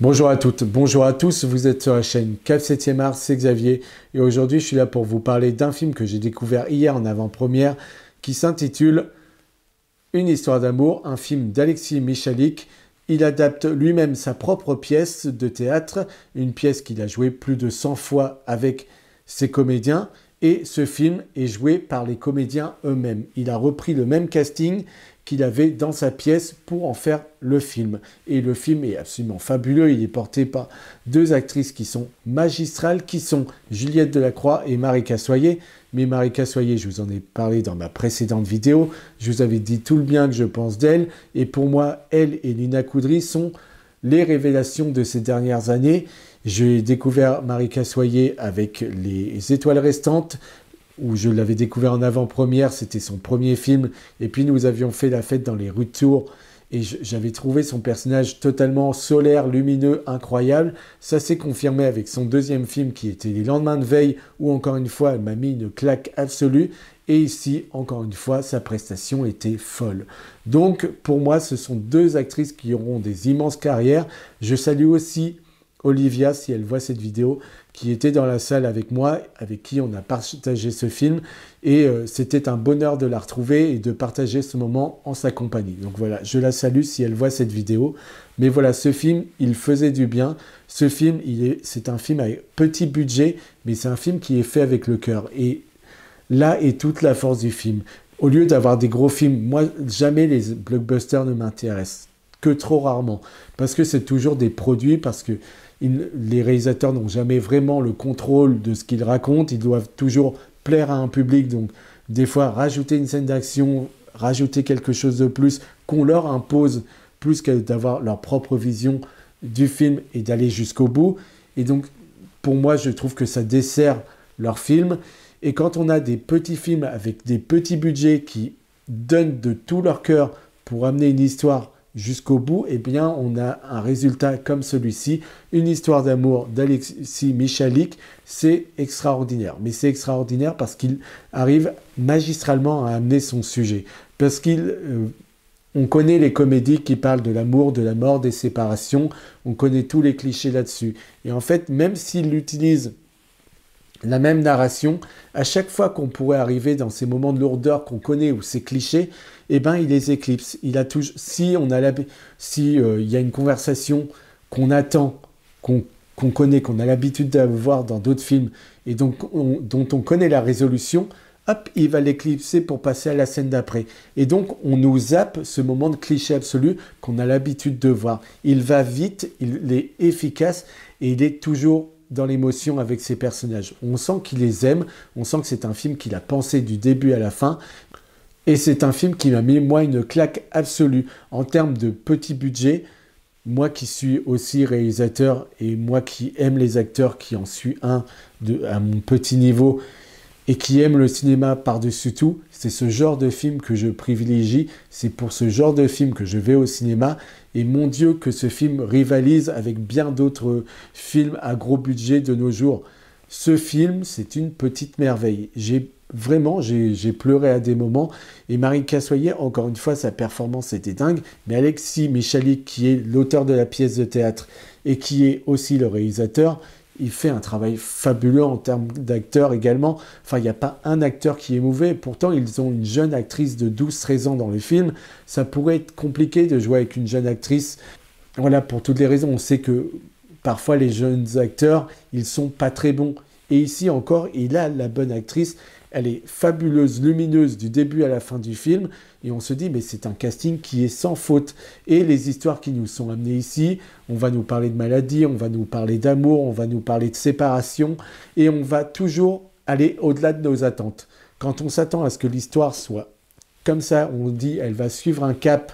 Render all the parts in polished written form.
Bonjour à toutes, bonjour à tous, vous êtes sur la chaîne CAF 7e art, c'est Xavier et aujourd'hui je suis là pour vous parler d'un film que j'ai découvert hier en avant-première qui s'intitule Une histoire d'amour, un film d'Alexis Michalik. Il adapte lui-même sa propre pièce de théâtre, une pièce qu'il a jouée plus de 100 fois avec ses comédiens et ce film est joué par les comédiens eux-mêmes. Il a repris le même casting qu'il avait dans sa pièce pour en faire le film. Et le film est absolument fabuleux. Il est porté par deux actrices qui sont magistrales, qui sont Juliette Delacroix et Marika Soyer. Mais Marika Soyer, je vous en ai parlé dans ma précédente vidéo. Je vous avais dit tout le bien que je pense d'elle. Et pour moi, elle et Lina Coudry sont les révélations de ces dernières années. J'ai découvert Marika Soyer avec Les Étoiles Restantes, où je l'avais découvert en avant-première, c'était son premier film, et puis nous avions fait la fête dans les rues de Tours, et j'avais trouvé son personnage totalement solaire, lumineux, incroyable. Ça s'est confirmé avec son deuxième film qui était Les Lendemains de veille, où encore une fois, elle m'a mis une claque absolue, et ici, encore une fois, sa prestation était folle. Donc, pour moi, ce sont deux actrices qui auront des immenses carrières. Je salue aussi Olivia, si elle voit cette vidéo, qui était dans la salle avec moi, avec qui on a partagé ce film. Et c'était un bonheur de la retrouver et de partager ce moment en sa compagnie. Donc voilà, je la salue si elle voit cette vidéo. Mais voilà, ce film, il faisait du bien. Ce film, c'est un film avec petit budget, mais c'est un film qui est fait avec le cœur. Et là est toute la force du film. Au lieu d'avoir des gros films, moi, jamais les blockbusters ne m'intéressent. Que trop rarement. Parce que c'est toujours des produits, parce que les réalisateurs n'ont jamais vraiment le contrôle de ce qu'ils racontent. Ils doivent toujours plaire à un public. Donc, des fois, rajouter une scène d'action, rajouter quelque chose de plus qu'on leur impose, plus que d'avoir leur propre vision du film et d'aller jusqu'au bout. Et donc, pour moi, je trouve que ça dessert leur film. Et quand on a des petits films avec des petits budgets qui donnent de tout leur cœur pour amener une histoire jusqu'au bout, eh bien, on a un résultat comme celui-ci, Une histoire d'amour d'Alexis Michalik. C'est extraordinaire. Mais c'est extraordinaire parce qu'il arrive magistralement à amener son sujet. Parce on connaît les comédies qui parlent de l'amour, de la mort, des séparations. On connaît tous les clichés là-dessus. Et en fait, même s'il utilise la même narration, à chaque fois qu'on pourrait arriver dans ces moments de lourdeur qu'on connaît ou ces clichés, eh ben, il les éclipse. Il a toujours, si il y a une conversation qu'on attend, qu'on connaît, qu'on a l'habitude d'avoir dans d'autres films, et donc dont on connaît la résolution, hop, il va l'éclipser pour passer à la scène d'après. Et donc, on nous zappe ce moment de cliché absolu qu'on a l'habitude de voir. Il va vite, il est efficace, et il est toujours dans l'émotion avec ses personnages. On sent qu'il les aime, on sent que c'est un film qu'il a pensé du début à la fin, et c'est un film qui m'a mis, moi, une claque absolue. En termes de petit budget, moi qui suis aussi réalisateur, et moi qui aime les acteurs, qui en suis un à mon petit niveau, et qui aime le cinéma par-dessus tout, c'est ce genre de film que je privilégie, c'est pour ce genre de film que je vais au cinéma, et mon Dieu que ce film rivalise avec bien d'autres films à gros budget de nos jours. Ce film, c'est une petite merveille. J'ai pleuré à des moments, et Marika Soyer, encore une fois, sa performance était dingue, mais Alexis Michalik, qui est l'auteur de la pièce de théâtre, et qui est aussi le réalisateur, il fait un travail fabuleux en termes d'acteurs également. Enfin, il n'y a pas un acteur qui est mauvais. Pourtant, ils ont une jeune actrice de 12-13 ans dans le film. Ça pourrait être compliqué de jouer avec une jeune actrice. Voilà, pour toutes les raisons. On sait que parfois, les jeunes acteurs, ils sont pas très bons. Et ici encore, il a la bonne actrice. Elle est fabuleuse, lumineuse du début à la fin du film. Et on se dit, mais c'est un casting qui est sans faute. Et les histoires qui nous sont amenées ici, on va nous parler de maladie, on va nous parler d'amour, on va nous parler de séparation. Et on va toujours aller au-delà de nos attentes. Quand on s'attend à ce que l'histoire soit comme ça, on dit, elle va suivre un cap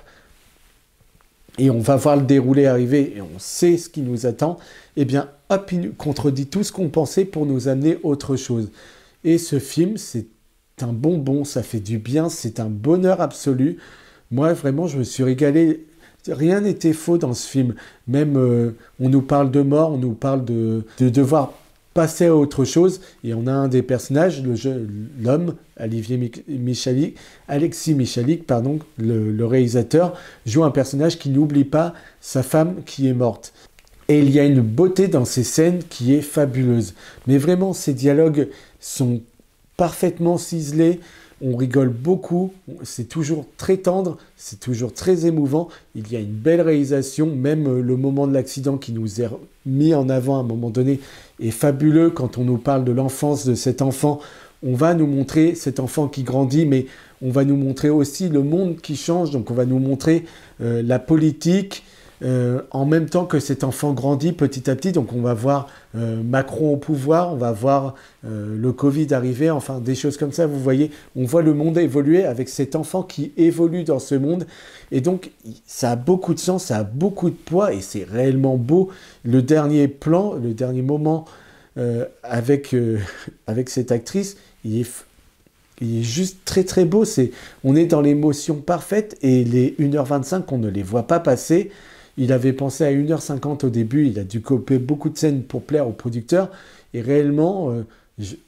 et on va voir le déroulé arriver et on sait ce qui nous attend, eh bien, hop, il contredit tout ce qu'on pensait pour nous amener autre chose. Et ce film, c'est un bonbon, ça fait du bien, c'est un bonheur absolu. Moi, vraiment, je me suis régalé. Rien n'était faux dans ce film. Même, on nous parle de mort, on nous parle de devoir passer à autre chose. Et on a un des personnages, l'homme, Alexis Michalik, pardon, le réalisateur, joue un personnage qui n'oublie pas sa femme qui est morte. Et il y a une beauté dans ces scènes qui est fabuleuse. Mais vraiment, ces dialogues sont parfaitement ciselés. On rigole beaucoup, c'est toujours très tendre, c'est toujours très émouvant. Il y a une belle réalisation, même le moment de l'accident qui nous est mis en avant à un moment donné est fabuleux. Quand on nous parle de l'enfance de cet enfant, on va nous montrer cet enfant qui grandit, mais on va nous montrer aussi le monde qui change. Donc on va nous montrer la politique, en même temps que cet enfant grandit petit à petit. Donc on va voir Macron au pouvoir, on va voir le Covid arriver, enfin des choses comme ça. Vous voyez, on voit le monde évoluer avec cet enfant qui évolue dans ce monde. Et donc ça a beaucoup de sens, ça a beaucoup de poids et c'est réellement beau. Le dernier plan, le dernier moment avec cette actrice, il est juste très très beau. On est dans l'émotion parfaite et les 1h25, on ne les voit pas passer. Il avait pensé à 1h50 au début, il a dû couper beaucoup de scènes pour plaire au producteur. Et réellement,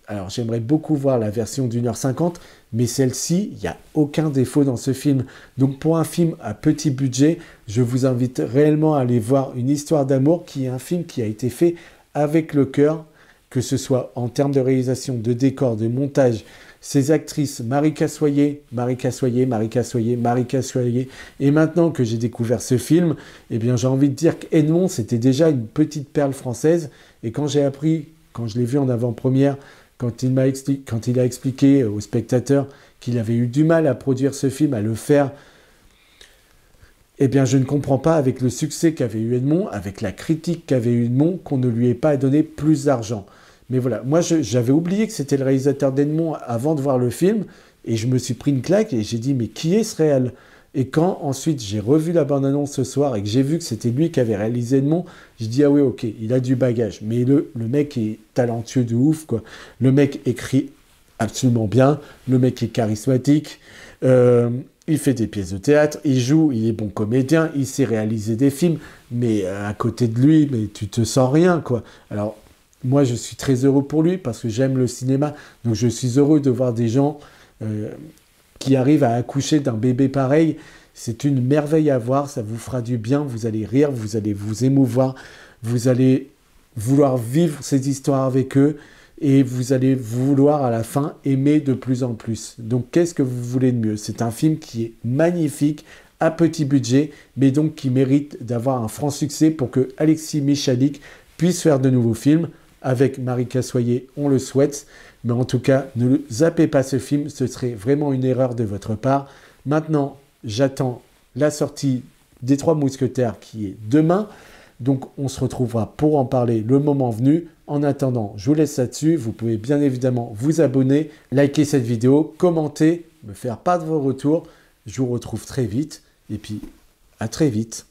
alors j'aimerais beaucoup voir la version d'1h50, mais celle-ci, il n'y a aucun défaut dans ce film. Donc pour un film à petit budget, je vous invite réellement à aller voir Une histoire d'amour, qui est un film qui a été fait avec le cœur, que ce soit en termes de réalisation, de décor, de montage. Ces actrices, Marika Soyer, et maintenant que j'ai découvert ce film, eh bien j'ai envie de dire qu'Edmond, c'était déjà une petite perle française, et quand j'ai appris, quand je l'ai vu en avant-première, quand il a expliqué aux spectateurs qu'il avait eu du mal à produire ce film, à le faire, eh bien je ne comprends pas, avec le succès qu'avait eu Edmond, avec la critique qu'avait eu Edmond, qu'on ne lui ait pas donné plus d'argent. Mais voilà, moi j'avais oublié que c'était le réalisateur d'Edmond avant de voir le film, et je me suis pris une claque et j'ai dit mais qui est ce réel? Et quand ensuite j'ai revu la bande-annonce ce soir et que j'ai vu que c'était lui qui avait réalisé Edmond, je dis ah oui ok, il a du bagage, mais le mec est talentueux de ouf quoi. Le mec écrit absolument bien, le mec est charismatique, il fait des pièces de théâtre, il joue, il est bon comédien, il sait réaliser des films, mais à côté de lui, mais tu te sens rien quoi. Alors moi, je suis très heureux pour lui parce que j'aime le cinéma. Donc, je suis heureux de voir des gens qui arrivent à accoucher d'un bébé pareil. C'est une merveille à voir. Ça vous fera du bien. Vous allez rire, vous allez vous émouvoir. Vous allez vouloir vivre ces histoires avec eux. Et vous allez vouloir à la fin aimer de plus en plus. Donc, qu'est-ce que vous voulez de mieux? C'est un film qui est magnifique, à petit budget, mais donc qui mérite d'avoir un franc succès pour que Alexis Michalik puisse faire de nouveaux films. Avec Marika Soyer, on le souhaite. Mais en tout cas, ne zappez pas ce film. Ce serait vraiment une erreur de votre part. Maintenant, j'attends la sortie des Trois Mousquetaires qui est demain. Donc, on se retrouvera pour en parler le moment venu. En attendant, je vous laisse là-dessus. Vous pouvez bien évidemment vous abonner, liker cette vidéo, commenter, me faire part de vos retours. Je vous retrouve très vite. Et puis, à très vite.